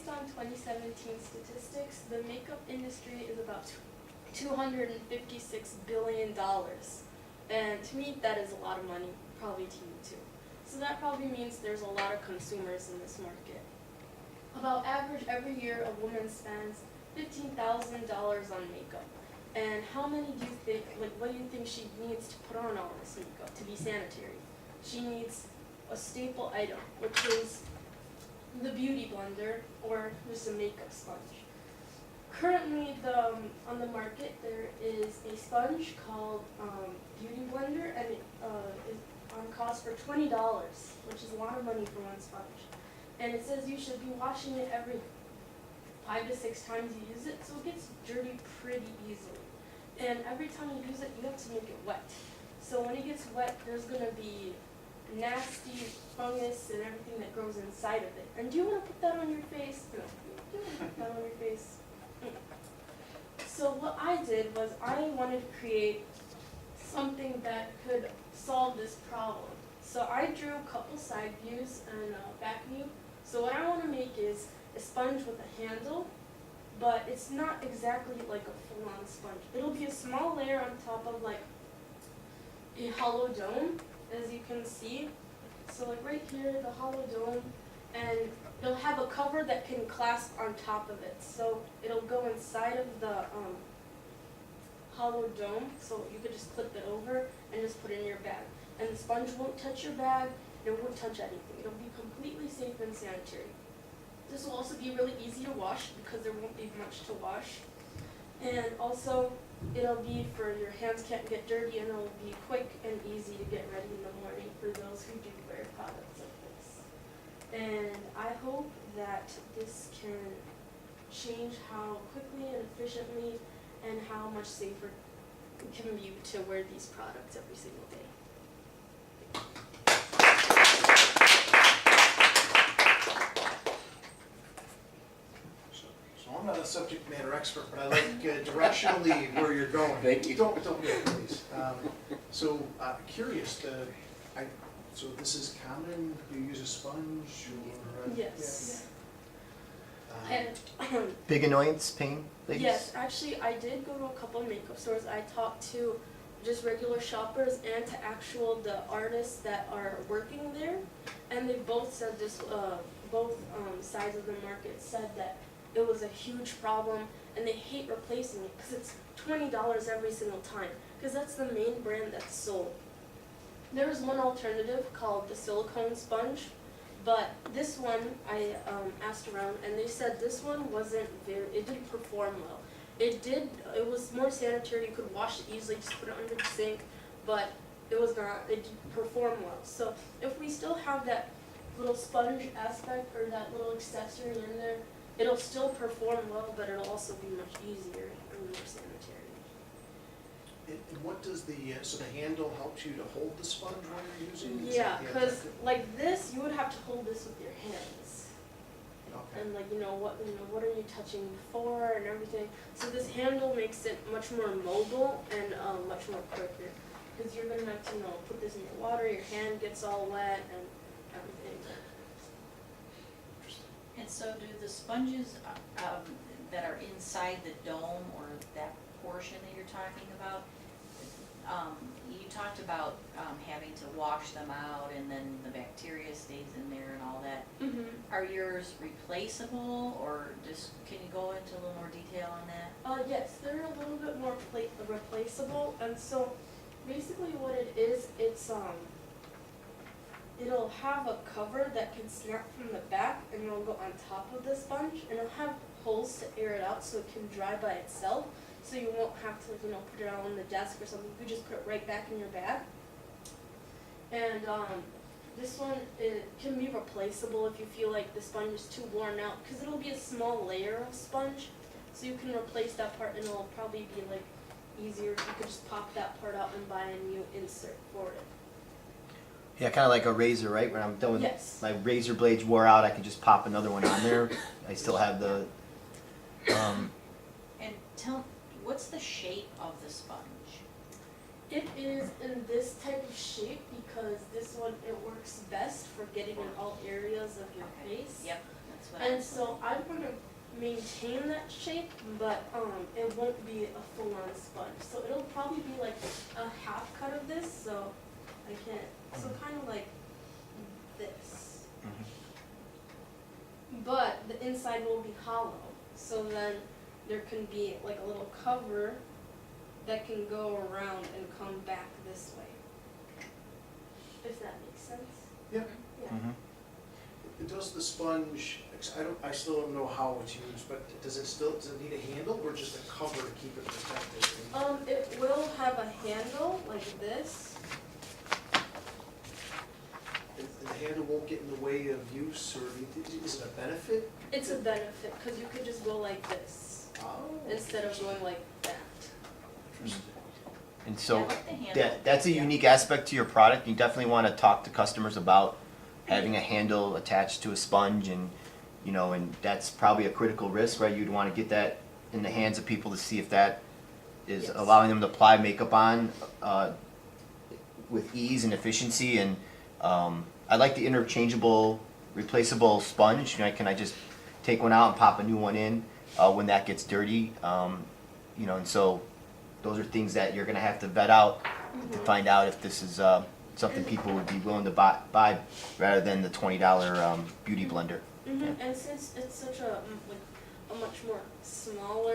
on 2017 statistics, the makeup industry is about $256 billion. And to me, that is a lot of money, probably to you too. So that probably means there's a lot of consumers in this market. About average every year, a woman spends $15,000 on makeup. And how many do you think, what do you think she needs to put on all this makeup to be sanitary? She needs a staple item, which is the beauty blender or just a makeup sponge. Currently, on the market, there is a sponge called Beauty Blender, and it is on cost for $20, which is a lot of money for one sponge. And it says you should be washing it every 5 to 6 times you use it, so it gets dirty pretty easily. And every time you use it, you have to make it wet. So when it gets wet, there's going to be nasty fungus and everything that grows inside of it. And do you want to put that on your face? No. Do you want to put that on your face? So what I did was I wanted to create something that could solve this problem. So I drew a couple side views and a back view. So what I want to make is a sponge with a handle, but it's not exactly like a full-on sponge. It'll be a small layer on top of like a hollow dome, as you can see. So like right here, the hollow dome, and it'll have a cover that can clasp on top of it. So it'll go inside of the hollow dome, so you could just clip it over and just put it in your bag. And the sponge won't touch your bag, it won't touch anything. It'll be completely safe and sanitary. This will also be really easy to wash because there won't be much to wash. And also, it'll be for your hands can't get dirty, and it'll be quick and easy to get ready in the morning for those who do wear products like this. And I hope that this can change how quickly and efficiently and how much safer it can be to wear these products every single day. So I'm not a subject matter expert, but I like directionally where you're going. Thank you. Don't go, please. So curious, so this is common, you use a sponge or? Yes. Yeah. And Big annoyance, pain, ladies? yes, actually, I did go to a couple of makeup stores. I talked to just regular shoppers and to the artists that are working there, and they both said this. Both sides of the market said that it was a huge problem, and they hate replacing it because it's $20 every single time. Because that's the main brand that's sold. There's one alternative called the silicone sponge. But this one, I asked around, and they said this one it didn't perform well. It was more sanitary, you could wash it easily, just put it under the sink, but it didn't perform well. So if we still have that little sponge aspect or that little accessory in there, it'll still perform well, but it'll also be much easier and more sanitary. And what does so the handle helps you to hold the sponge while you're using it? Yeah, because like this, you would have to hold this with your hands. Okay. And like what are you touching before and everything. So this handle makes it much more mobile and much more quicker. Because you're gonna have to put this in your water, your hand gets all wet and everything. And so do the sponges that are inside the dome or that portion that you're talking about, you talked about having to wash them out and then the bacteria stays in there and all that. Mm-hmm. Are yours replaceable, or just can you go into a little more detail on that? Yes, they're a little bit more replaceable, and so basically what it is, it'll have a cover that can snap from the back and it'll go on top of the sponge, and it'll have holes to air it out so it can dry by itself, so you won't have to put it out on the desk or something. You just put it right back in your bag. And this one, it can be replaceable if you feel like the sponge is too worn out, because it'll be a small layer of sponge, so you can replace that part and it'll probably be like easier if you could just pop that part out and buy a new insert for it. Yeah, kind of like a razor, right? When I'm done with Yes. my razor blades wore out, I can just pop another one on there. I still have the. And what's the shape of the sponge? It is in this type of shape because this one, it works best for getting in all areas of your Okay. face. Yep, that's That's what I'm. And so I'm gonna maintain that shape, but it won't be a full-on sponge. So it'll probably be like a half cut of this, so I can't, so kind of like this. But the inside will be hollow, so then there can be like a little cover that can go around and come back this way. If that makes sense? Yeah. Yeah. Does the sponge, I still don't know how it's used, but does it need a handle or just a cover to keep it protected? It will have a handle like this. And the handle won't get in the way of use, or is it a benefit? It's a benefit, because you could just go like this, Oh. instead of going like that. Interesting. And Yeah, I so like the handle. that's a unique aspect to your product. You definitely want to talk to customers about having a handle attached to a sponge, and and that's probably a critical risk, right? You'd want to get that in the hands of people to see if that is Yes. allowing them to apply makeup on with ease and efficiency. And I like the interchangeable, replaceable sponge. Can I just take one out and pop a new one in when that gets dirty? And so those are things that you're going to have to vet out to find out if this is something people would be willing to buy rather than the $20 beauty blender. And since it's such a much more smaller